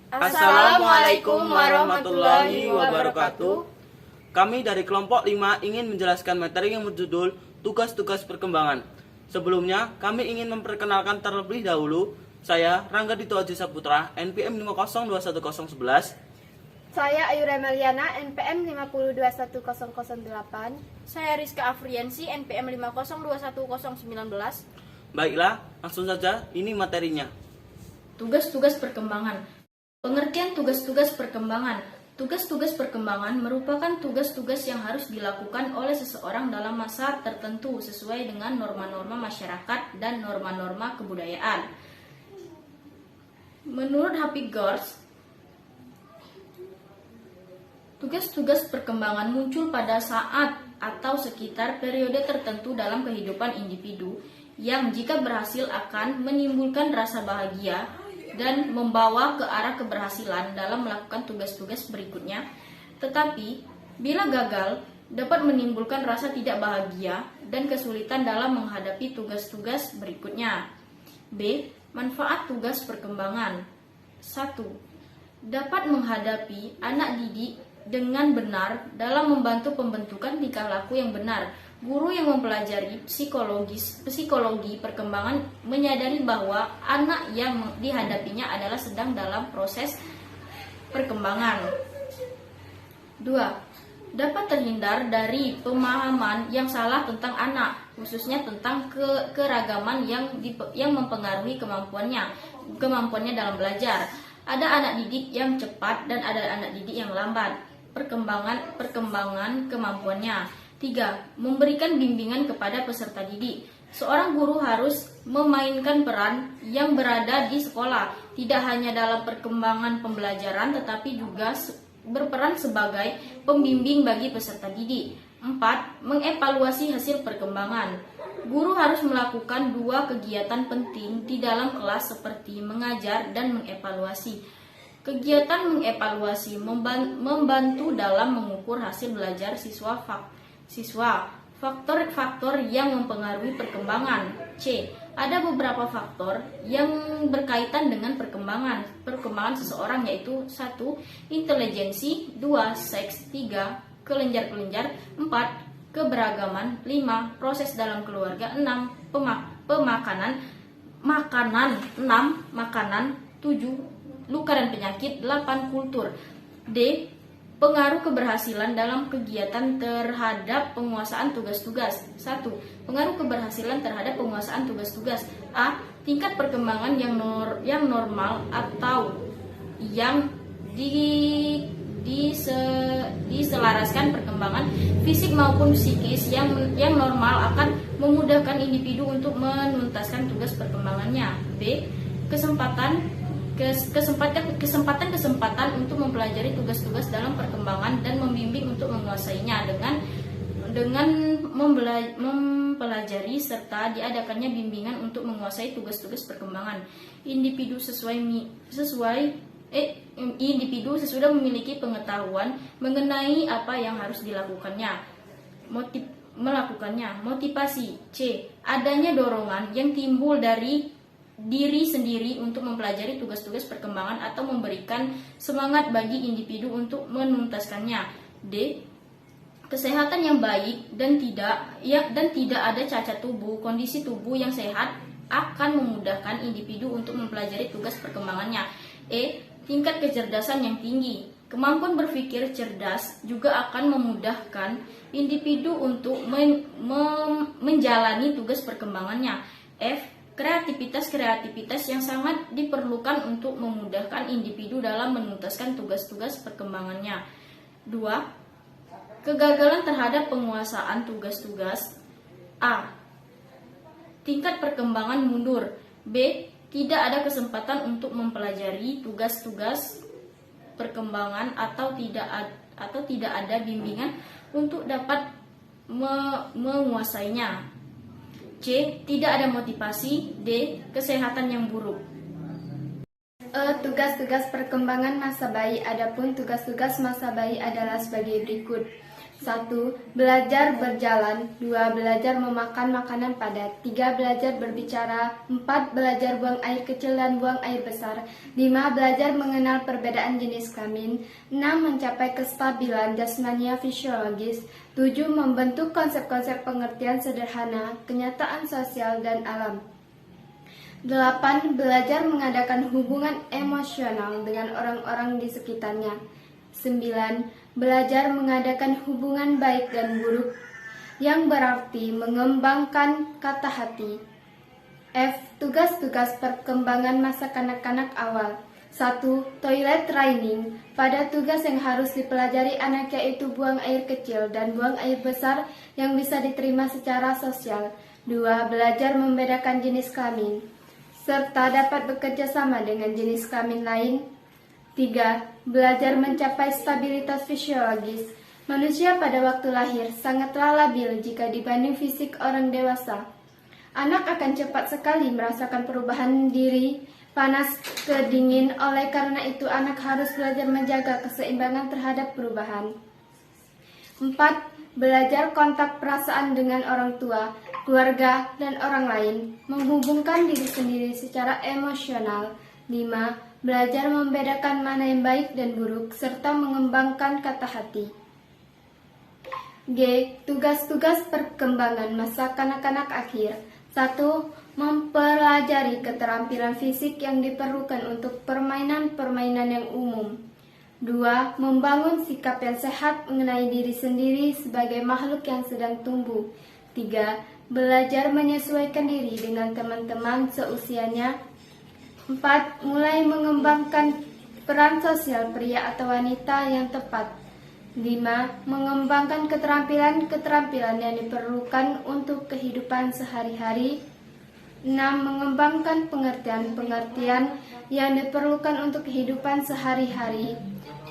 Assalamualaikum warahmatullahi wabarakatuh. Kami dari kelompok 5 ingin menjelaskan materi yang berjudul tugas-tugas perkembangan. Sebelumnya, kami ingin memperkenalkan terlebih dahulu. Saya Rangga Dito Aji Saputra, NPM 5021011. Saya Ayu Remeliana, NPM 5021008. Saya Rizka Afriansi, NPM 5021019. Baiklah, langsung saja ini materinya. Tugas-tugas perkembangan. Pengertian tugas-tugas perkembangan. Tugas-tugas perkembangan merupakan tugas-tugas yang harus dilakukan oleh seseorang dalam masa tertentu sesuai dengan norma-norma masyarakat dan norma-norma kebudayaan. Menurut Happy Gors, tugas-tugas perkembangan muncul pada saat atau sekitar periode tertentu dalam kehidupan individu yang jika berhasil akan menimbulkan rasa bahagia dan membawa ke arah keberhasilan dalam melakukan tugas-tugas berikutnya. Tetapi, bila gagal, dapat menimbulkan rasa tidak bahagia dan kesulitan dalam menghadapi tugas-tugas berikutnya. B. Manfaat tugas perkembangan. 1. Dapat menghadapi anak didik dengan benar dalam membantu pembentukan tingkah laku yang benar. Guru yang mempelajari psikologi perkembangan menyadari bahwa anak yang dihadapinya adalah sedang dalam proses perkembangan. 2. Dapat terhindar dari pemahaman yang salah tentang anak, khususnya tentang keragaman yang mempengaruhi kemampuannya dalam belajar. Ada anak didik yang cepat dan ada anak didik yang lambat. Perkembangan kemampuannya. 3. Memberikan bimbingan kepada peserta didik. Seorang guru harus memainkan peran yang berada di sekolah, tidak hanya dalam perkembangan pembelajaran tetapi juga berperan sebagai pembimbing bagi peserta didik. 4. Mengevaluasi hasil perkembangan. Guru harus melakukan 2 kegiatan penting di dalam kelas seperti mengajar dan mengevaluasi. Kegiatan mengevaluasi membantu dalam mengukur hasil belajar siswa. Faktor-faktor yang mempengaruhi perkembangan. C. Ada beberapa faktor yang berkaitan dengan perkembangan seseorang, yaitu 1. Intelijensi, 2. Seks, 3. Kelenjar-kelenjar, 4. Keberagaman, 5. Proses dalam keluarga, 6. Makanan, 7. Luka dan penyakit, 8. Kultur. D. Pengaruh keberhasilan dalam kegiatan terhadap penguasaan tugas-tugas. 1. Pengaruh keberhasilan terhadap penguasaan tugas-tugas. A. Tingkat perkembangan yang normal atau yang diselaraskan perkembangan fisik maupun psikis yang normal akan memudahkan individu untuk menuntaskan tugas perkembangannya. B. Kesempatan untuk mempelajari tugas-tugas dalam perkembangan dan membimbing untuk menguasainya dengan mempelajari serta diadakannya bimbingan untuk menguasai tugas-tugas perkembangan. Individu sesudah memiliki pengetahuan mengenai apa yang harus dilakukannya. Motivasi. C. Adanya dorongan yang timbul dari diri sendiri untuk mempelajari tugas-tugas perkembangan atau memberikan semangat bagi individu untuk menuntaskannya. D. Kesehatan yang baik dan tidak ada cacat tubuh. Kondisi tubuh yang sehat akan memudahkan individu untuk mempelajari tugas perkembangannya. E. Tingkat kecerdasan yang tinggi. Kemampuan berpikir cerdas juga akan memudahkan individu untuk menjalani tugas perkembangannya. F. Kreativitas yang sangat diperlukan untuk memudahkan individu dalam menuntaskan tugas-tugas perkembangannya. 2. Kegagalan terhadap penguasaan tugas-tugas. A. Tingkat perkembangan mundur. B. Tidak ada kesempatan untuk mempelajari tugas-tugas perkembangan atau tidak ada bimbingan untuk dapat menguasainya. C. Tidak ada motivasi. D. Kesehatan yang buruk. Tugas-tugas perkembangan masa bayi. Adapun tugas-tugas masa bayi adalah sebagai berikut. 1. Belajar berjalan. 2. Belajar memakan makanan padat. 3. Belajar berbicara. 4. Belajar buang air kecil dan buang air besar. 5. Belajar mengenal perbedaan jenis kelamin. 6. Mencapai kestabilan jasmania fisiologis. 7. Membentuk konsep-konsep pengertian sederhana, kenyataan sosial dan alam. 8. Belajar mengadakan hubungan emosional dengan orang-orang di sekitarnya. 9. Belajar mengadakan hubungan baik dan buruk, yang berarti mengembangkan kata hati. F. Tugas-tugas perkembangan masa kanak-kanak awal. 1. Toilet training. Pada tugas yang harus dipelajari anak yaitu buang air kecil dan buang air besar yang bisa diterima secara sosial. 2. Belajar membedakan jenis kelamin, serta dapat bekerja sama dengan jenis kelamin lain. 3. Belajar mencapai stabilitas fisiologis. Manusia pada waktu lahir sangatlah labil jika dibanding fisik orang dewasa. Anak akan cepat sekali merasakan perubahan diri, panas ke dingin. Oleh karena itu, anak harus belajar menjaga keseimbangan terhadap perubahan. 4. Belajar kontak perasaan dengan orang tua, keluarga, dan orang lain, menghubungkan diri sendiri secara emosional. 5. Belajar membedakan mana yang baik dan buruk, serta mengembangkan kata hati. G. Tugas-tugas perkembangan masa kanak-kanak akhir. 1. Mempelajari keterampilan fisik yang diperlukan untuk permainan-permainan yang umum. 2. Membangun sikap yang sehat mengenai diri sendiri sebagai makhluk yang sedang tumbuh. 3. Belajar menyesuaikan diri dengan teman-teman seusianya. 4. Mulai mengembangkan peran sosial pria atau wanita yang tepat. 5. Mengembangkan keterampilan-keterampilan yang diperlukan untuk kehidupan sehari-hari. 6. Mengembangkan pengertian-pengertian yang diperlukan untuk kehidupan sehari-hari.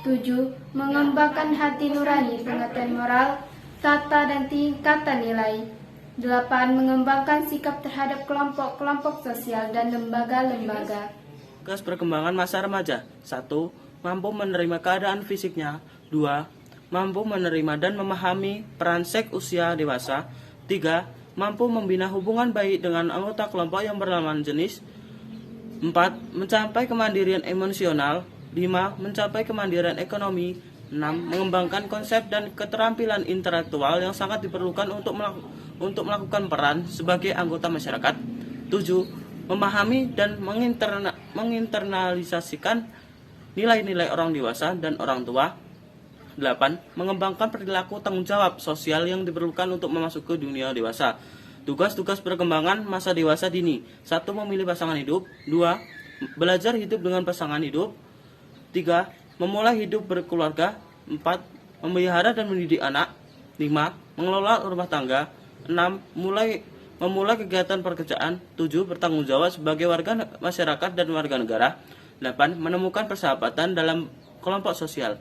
7. Mengembangkan hati nurani, pengertian moral, tata dan tingkatan nilai. 8. Mengembangkan sikap terhadap kelompok-kelompok sosial dan lembaga-lembaga. Tugas perkembangan masa remaja. 1. Mampu menerima keadaan fisiknya. 2. Mampu menerima dan memahami peran seks usia dewasa. 3. Mampu membina hubungan baik dengan anggota kelompok yang berlawanan jenis. 4. Mencapai kemandirian emosional. 5. Mencapai kemandirian ekonomi. 6. Mengembangkan konsep dan keterampilan intelektual yang sangat diperlukan untuk melakukan peran sebagai anggota masyarakat. 7. Memahami dan menginternalisasikan nilai-nilai orang dewasa dan orang tua. 8. Mengembangkan perilaku tanggung jawab sosial yang diperlukan untuk memasuki dunia dewasa. Tugas-tugas perkembangan masa dewasa dini. 1. Memilih pasangan hidup. 2. Belajar hidup dengan pasangan hidup. 3. Memulai hidup berkeluarga. 4. Memelihara dan mendidik anak. 5. Mengelola rumah tangga. 6. Memulai kegiatan pekerjaan. 7. Bertanggung jawab sebagai warga masyarakat dan warga negara. 8. Menemukan persahabatan dalam kelompok sosial.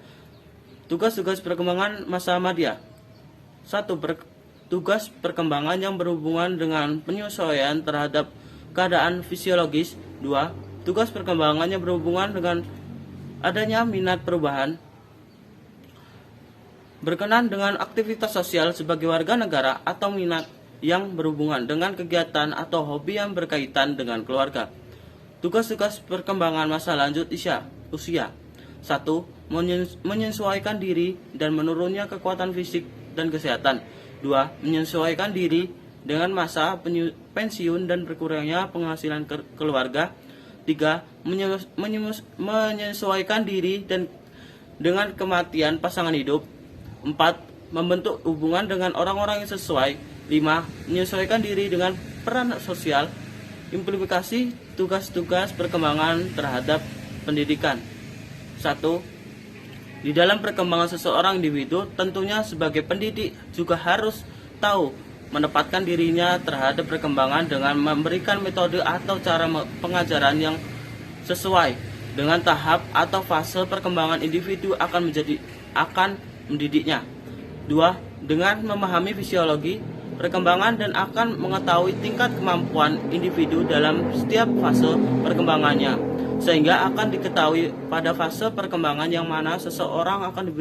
Tugas-tugas perkembangan masa madya. 1. Tugas perkembangan yang berhubungan dengan penyesuaian terhadap keadaan fisiologis. 2. Tugas perkembangan yang berhubungan dengan adanya minat perubahan, berkenan dengan aktivitas sosial sebagai warga negara, atau minat yang berhubungan dengan kegiatan atau hobi yang berkaitan dengan keluarga. Tugas-tugas perkembangan masa lanjut usia. 1. Menyesuaikan diri dan menurunnya kekuatan fisik dan kesehatan. 2. Menyesuaikan diri dengan masa pensiun dan berkurangnya penghasilan keluarga. 3. Menyesuaikan diri dan dengan kematian pasangan hidup. 4. Membentuk hubungan dengan orang-orang yang sesuai. 5. Menyesuaikan diri dengan peran sosial. Implementasi tugas-tugas perkembangan terhadap pendidikan. 1. Di dalam perkembangan seseorang individu, tentunya sebagai pendidik juga harus tahu menempatkan dirinya terhadap perkembangan dengan memberikan metode atau cara pengajaran yang sesuai dengan tahap atau fase perkembangan individu akan mendidiknya. 2. Dengan memahami fisiologi perkembangan dan akan mengetahui tingkat kemampuan individu dalam setiap fase perkembangannya, sehingga akan diketahui pada fase perkembangan yang mana seseorang akan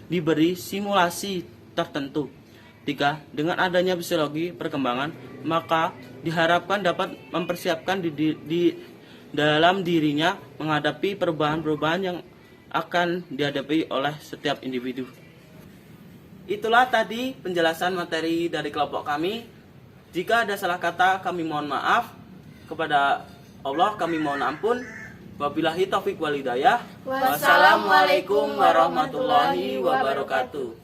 diberi simulasi tertentu. 3. Dengan adanya psikologi perkembangan, maka diharapkan dapat mempersiapkan di dalam dirinya menghadapi perubahan-perubahan yang akan dihadapi oleh setiap individu. Itulah tadi penjelasan materi dari kelompok kami. Jika ada salah kata, kami mohon maaf. Kepada Allah kami mohon ampun. Wabillahi taufik wal hidayah. Wassalamualaikum warahmatullahi wabarakatuh.